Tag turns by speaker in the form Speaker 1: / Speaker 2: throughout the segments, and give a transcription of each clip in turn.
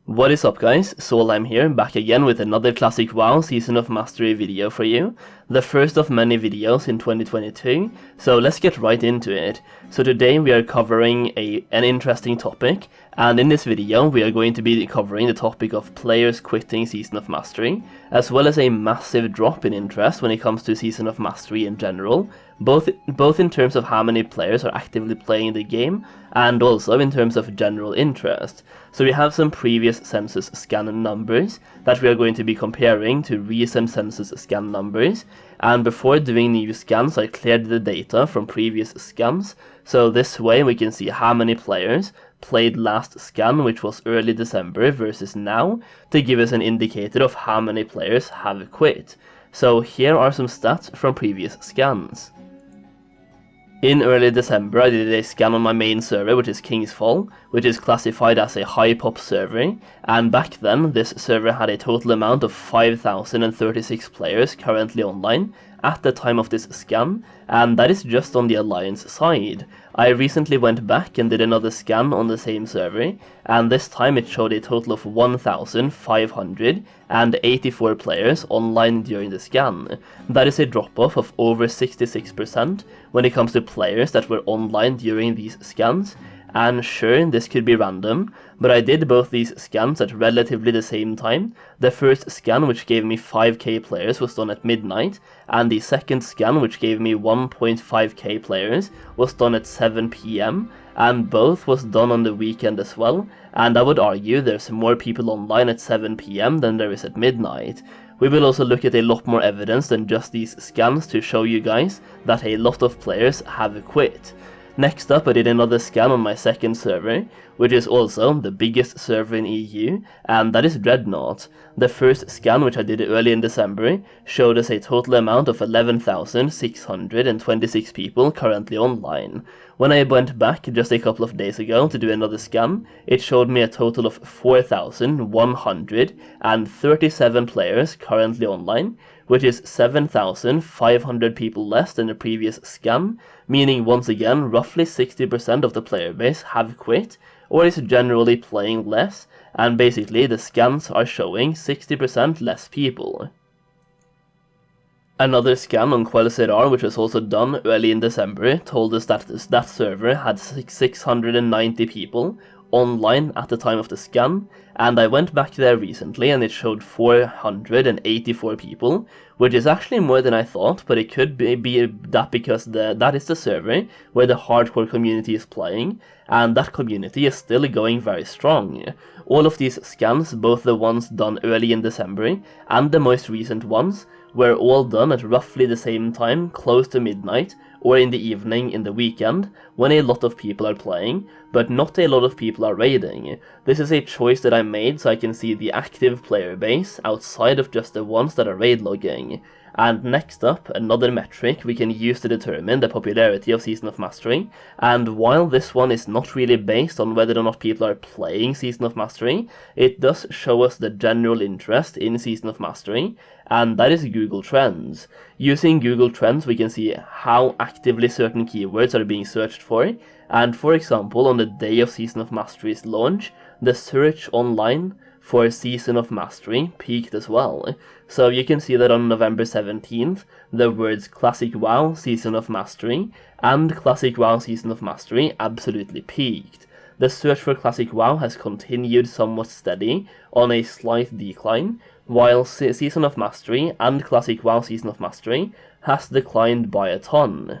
Speaker 1: What is up guys, I'm here, back again with another classic WoW Season of Mastery video for you. The first of many videos in 2022, so let's get right into it. So today we are covering an interesting topic, and in this video we are going to be covering the topic of players quitting Season of Mastery, as well as a massive drop in interest when it comes to Season of Mastery in general, both in terms of how many players are actively playing the game, and also in terms of general interest. So we have some previous census scan numbers that we are going to be comparing to recent census scan numbers, and before doing new scans I cleared the data from previous scans, so this way we can see how many players played last scan, which was early December, versus now, to give us an indicator of how many players have quit. So here are some stats from previous scans. In early December I did a scan on my main server, which is Kingsfall, which is classified as a high pop server, and back then this server had a total amount of 5,036 players currently online at the time of this scan, and that is just on the Alliance side. I recently went back and did another scan on the same server, and this time it showed a total of 1,584 players online during the scan. That is a drop-off of over 66% when it comes to players that were online during these scans. And sure, this could be random, but I did both these scans at relatively the same time. The first scan, which gave me 5k players, was done at midnight, and the second scan, which gave me 1.5k players, was done at 7 PM, and both was done on the weekend as well, and I would argue there's more people online at 7 PM than there is at midnight. We will also look at a lot more evidence than just these scans to show you guys that a lot of players have quit. Next up I did another scan on my second server, which is also the biggest server in EU, and that is Dreadnought. The first scan, which I did early in December, showed us a total amount of 11,626 people currently online. When I went back just a couple of days ago to do another scan, it showed me a total of 4,137 players currently online, which is 7,500 people less than the previous scan, meaning once again roughly 60% of the player base have quit, or is generally playing less, and basically the scans are showing 60% less people. Another scan on Quelcerar, which was also done early in December, told us that that server had 690 people online at the time of the scan, and I went back there recently and it showed 484 people, which is actually more than I thought, but it could be that because that is the server where the hardcore community is playing, and that community is still going very strong. All of these scans, both the ones done early in December and the most recent ones, were all done at roughly the same time, close to midnight, or in the evening in the weekend, when a lot of people are playing, but not a lot of people are raiding. This is a choice that I made so I can see the active player base outside of just the ones that are raid logging. And next up, another metric we can use to determine the popularity of Season of Mastery, and while this one is not really based on whether or not people are playing Season of Mastery, it does show us the general interest in Season of Mastery, and that is Google Trends. Using Google Trends we can see how actively certain keywords are being searched for, and for example on the day of Season of Mastery's launch, the search online for Season of Mastery peaked as well. So you can see that on November 17th, the words Classic WoW Season of Mastery and Classic WoW Season of Mastery absolutely peaked. The search for Classic WoW has continued somewhat steady on a slight decline, while Season of Mastery and Classic WoW Season of Mastery has declined by a ton.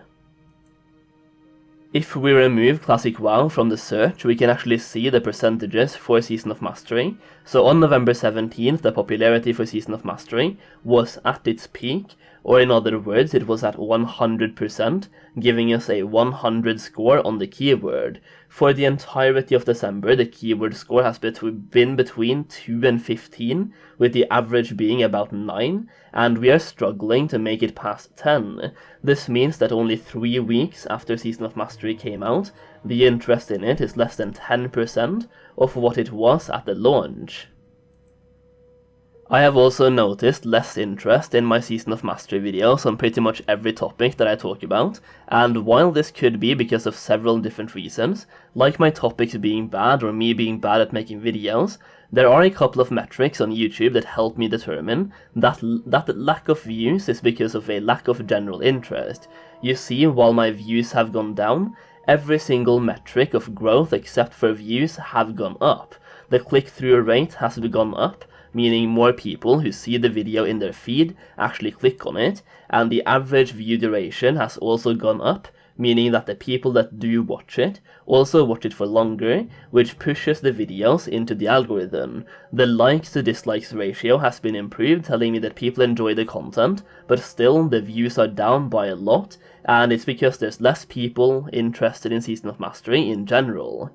Speaker 1: If we remove Classic WoW from the search, we can actually see the percentages for Season of Mastery. So on November 17th, the popularity for Season of Mastery was at its peak, or in other words, it was at 100%, giving us a 100 score on the keyword. For the entirety of December, the keyword score has been between 2 and 15, with the average being about 9, and we are struggling to make it past 10. This means that only 3 weeks after Season of Mastery came out, the interest in it is less than 10% of what it was at the launch. I have also noticed less interest in my Season of Mastery videos on pretty much every topic that I talk about, and while this could be because of several different reasons, like my topics being bad or me being bad at making videos, there are a couple of metrics on YouTube that help me determine that the lack of views is because of a lack of general interest. You see, while my views have gone down, every single metric of growth except for views have gone up. The click-through rate has gone up, meaning more people who see the video in their feed actually click on it, and the average view duration has also gone up, meaning that the people that do watch it also watch it for longer, which pushes the videos into the algorithm. The likes to dislikes ratio has been improved, telling me that people enjoy the content, but still the views are down by a lot, and it's because there's less people interested in Season of Mastery in general.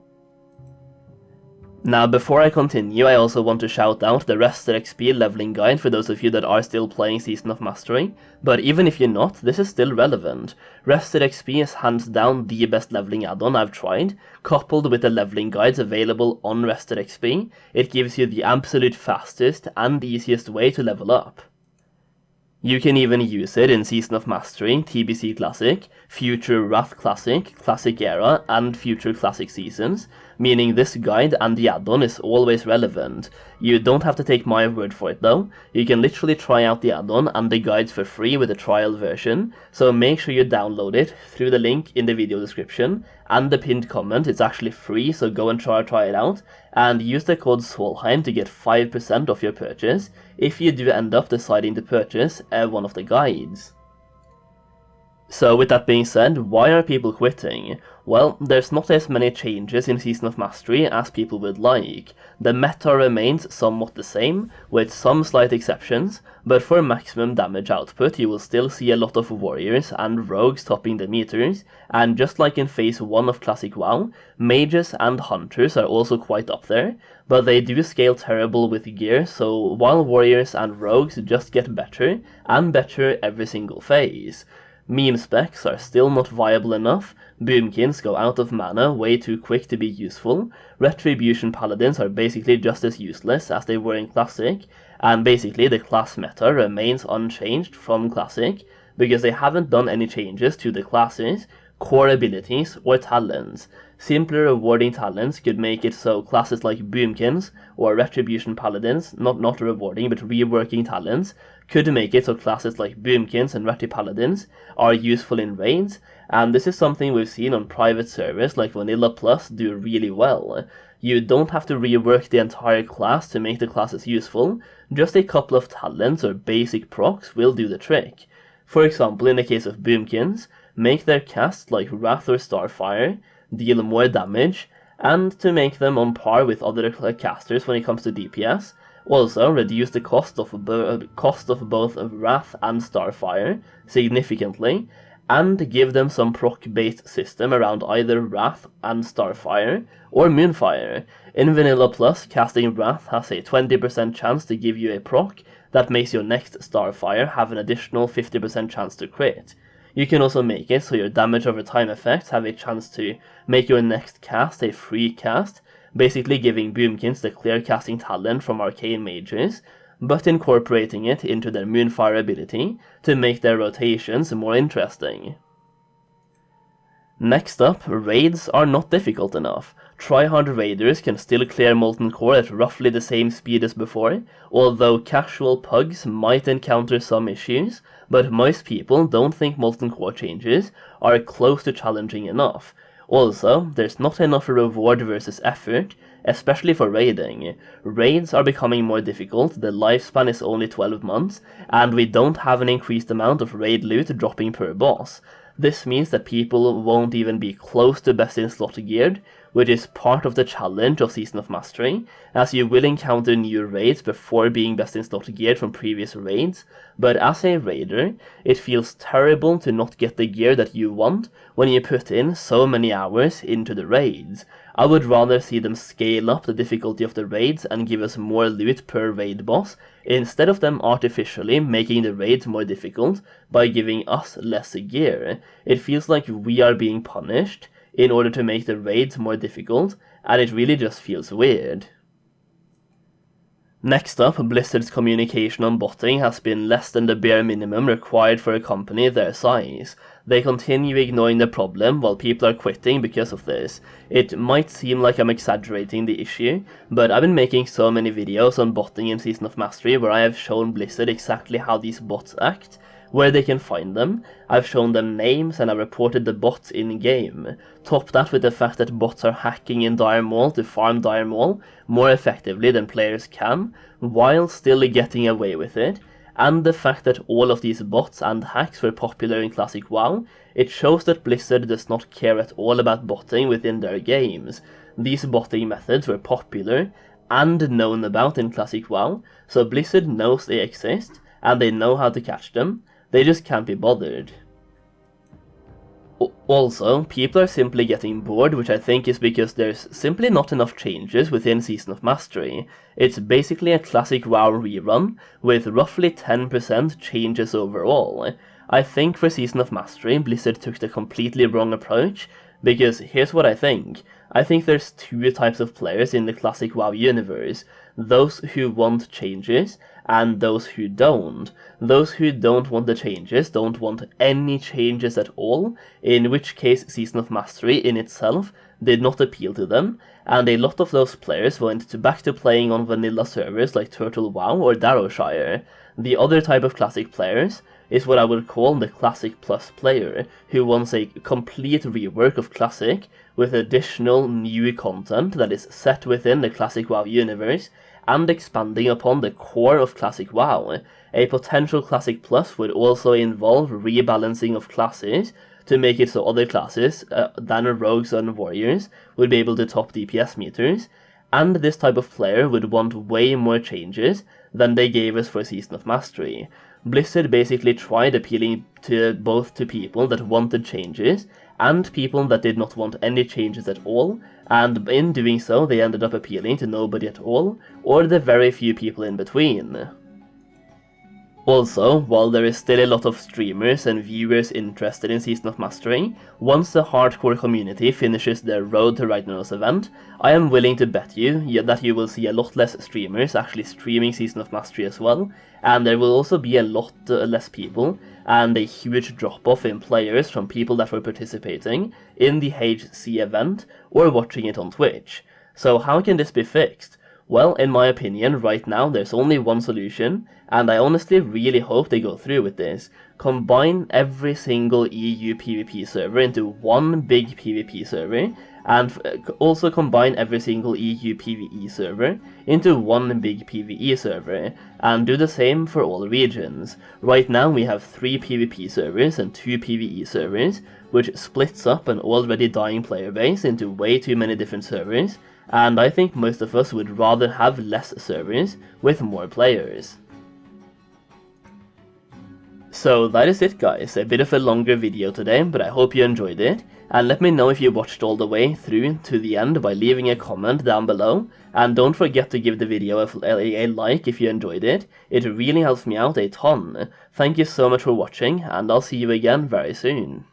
Speaker 1: Now, before I continue, I also want to shout out the RestedXP leveling guide for those of you that are still playing Season of Mastery, but even if you're not, this is still relevant. RestedXP is hands down the best leveling add-on I've tried. Coupled with the leveling guides available on RestedXP, it gives you the absolute fastest and easiest way to level up. You can even use it in Season of Mastery, TBC Classic, Future Wrath Classic, Classic Era, and Future Classic Seasons, meaning this guide and the add-on is always relevant. You don't have to take my word for it though, you can literally try out the add-on and the guides for free with a trial version, so make sure you download it through the link in the video description, and the pinned comment. It's actually free, so go and try it out, and use the code SWOLHEIM to get 5% off your purchase, if you do end up deciding to purchase one of the guides. So with that being said, why are people quitting? Well, there's not as many changes in Season of Mastery as people would like. The meta remains somewhat the same, with some slight exceptions, but for maximum damage output you will still see a lot of warriors and rogues topping the meters, and just like in phase 1 of Classic WoW, mages and hunters are also quite up there, but they do scale terrible with gear, so while warriors and rogues just get better and better every single phase. Meme specs are still not viable enough, boomkins go out of mana way too quick to be useful, retribution paladins are basically just as useless as they were in Classic, and basically the class meta remains unchanged from Classic, because they haven't done any changes to the classes, core abilities, or talents. Simply rewarding talents could make it so classes like boomkins or retribution paladins, not rewarding but reworking talents, could make it so classes like boomkins and reti paladins are useful in raids, and this is something we've seen on private servers like Vanilla Plus do really well. You don't have to rework the entire class to make the classes useful, just a couple of talents or basic procs will do the trick. For example, in the case of boomkins, make their cast like Wrath or Starfire, deal more damage, and to make them on par with other casters when it comes to DPS, also reduce the cost of both Wrath and Starfire significantly, and give them some proc-based system around either Wrath and Starfire, or Moonfire. In Vanilla Plus, casting Wrath has a 20% chance to give you a proc that makes your next Starfire have an additional 50% chance to crit. You can also make it so your damage over time effects have a chance to make your next cast a free cast, basically giving boomkins the clear casting talent from arcane mages, but incorporating it into their Moonfire ability to make their rotations more interesting. Next up, raids are not difficult enough. Tryhard raiders can still clear Molten Core at roughly the same speed as before, although casual pugs might encounter some issues, but most people don't think Molten Core changes are close to challenging enough. Also, there's not enough reward versus effort, especially for raiding. Raids are becoming more difficult, the lifespan is only 12 months, and we don't have an increased amount of raid loot dropping per boss. This means that people won't even be close to best in slot geared, which is part of the challenge of Season of Mastery, as you will encounter new raids before being best in slot geared from previous raids, but as a raider, it feels terrible to not get the gear that you want when you put in so many hours into the raids. I would rather see them scale up the difficulty of the raids and give us more loot per raid boss, instead of them artificially making the raids more difficult by giving us less gear. It feels like we are being punished in order to make the raids more difficult, and it really just feels weird. Next up, Blizzard's communication on botting has been less than the bare minimum required for a company their size. They continue ignoring the problem while people are quitting because of this. It might seem like I'm exaggerating the issue, but I've been making so many videos on botting in Season of Mastery where I have shown Blizzard exactly how these bots act, where they can find them. I've shown them names and I've reported the bots in-game. Top that with the fact that bots are hacking in Dire Maul to farm Dire Maul more effectively than players can, while still getting away with it, and the fact that all of these bots and hacks were popular in Classic WoW, it shows that Blizzard does not care at all about botting within their games. These botting methods were popular and known about in Classic WoW, so Blizzard knows they exist, and they know how to catch them. They just can't be bothered. Also, people are simply getting bored, which I think is because there's simply not enough changes within Season of Mastery. It's basically a classic WoW rerun, with roughly 10% changes overall. I think for Season of Mastery, Blizzard took the completely wrong approach, because here's what I think. I think there's two types of players in the classic WoW universe. Those who want changes, and those who don't. Those who don't want the changes don't want any changes at all, in which case Season of Mastery in itself did not appeal to them, and a lot of those players went back to playing on vanilla servers like Turtle WoW or Darrowshire. The other type of classic players is what I would call the Classic Plus player, who wants a complete rework of Classic with additional new content that is set within the Classic WoW universe and expanding upon the core of Classic WoW. A potential Classic Plus would also involve rebalancing of classes to make it so other classes than rogues and warriors would be able to top DPS meters, and this type of player would want way more changes than they gave us for Season of Mastery. Blizzard basically tried appealing to both to people that wanted changes and people that did not want any changes at all, and in doing so they ended up appealing to nobody at all, or the very few people in between. Also, while there is still a lot of streamers and viewers interested in Season of Mastery, once the hardcore community finishes their Road to Ragnarok's event, I am willing to bet you that you will see a lot less streamers actually streaming Season of Mastery as well, and there will also be a lot less people, and a huge drop-off in players from people that were participating in the HC event or watching it on Twitch. So how can this be fixed? Well, in my opinion, right now there's only one solution, and I honestly really hope they go through with this. Combine every single EU PvP server into one big PvP server, and also combine every single EU PvE server into one big PvE server, and do the same for all regions. Right now we have 3 PvP servers and 2 PvE servers, which splits up an already dying player base into way too many different servers, and I think most of us would rather have less servers with more players. So that is it guys, a bit of a longer video today, but I hope you enjoyed it, and let me know if you watched all the way through to the end by leaving a comment down below, and don't forget to give the video a like if you enjoyed it. It really helps me out a ton. Thank you so much for watching, and I'll see you again very soon.